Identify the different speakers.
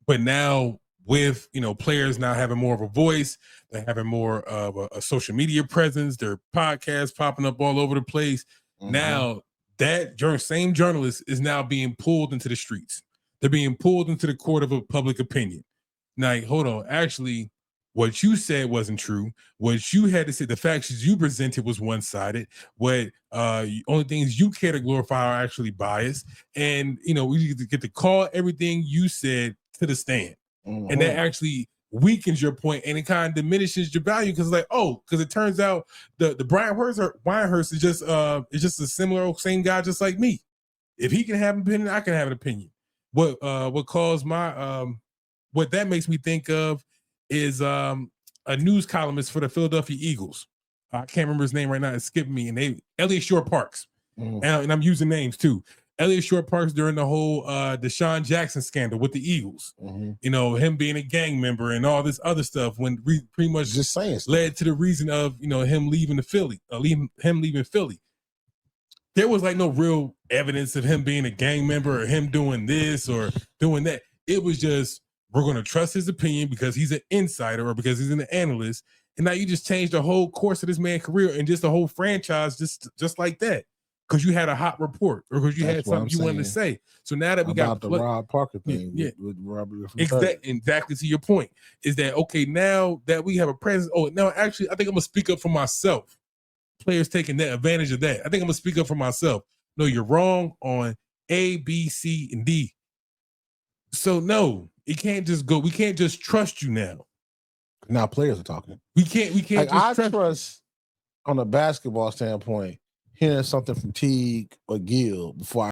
Speaker 1: But now with players now having more of a voice, they're having more of a social media presence, their podcasts popping up all over the place. Now that same journalist is now being pulled into the streets. They're being pulled into the court of public opinion. Now, hold on. Actually, what you said wasn't true. What you had to say, the facts you presented was one-sided. What only things you care to glorify are actually biased. And we get to call everything you said to the stand. And that actually weakens your point, and it kind of diminishes your value because because it turns out the Brian Weinhurst is just a similar same guy just like me. If he can have an opinion, I can have an opinion. What caused my what that makes me think of is a news columnist for the Philadelphia Eagles. I can't remember his name right now. It's skipping me. And Elliot Shore-Parks. And I'm using names too. Elliot Shore-Parks during the whole Deshaun Jackson scandal with the Eagles. Him being a gang member and all this other stuff when pretty much
Speaker 2: just
Speaker 1: led to the reason of him leaving Philly. There was no real evidence of him being a gang member or him doing this or doing that. It was just, we're going to trust his opinion because he's an insider or because he's an analyst. And now you just changed the whole course of this man's career and just the whole franchise just like that. Because you had a hot report or because you had something you wanted to say. So now that we got
Speaker 2: the Rob Parker thing with Robert.
Speaker 1: Exactly to your point is that, okay, now that we have a presence. Oh, now actually, I think I'm going to speak up for myself. Players taking that advantage of that. I think I'm going to speak up for myself. No, you're wrong on A, B, C, and D. So no, it can't just go. We can't just trust you now.
Speaker 2: Now players are talking.
Speaker 1: We can't
Speaker 2: I trust on a basketball standpoint, hearing something from Teague or Gill before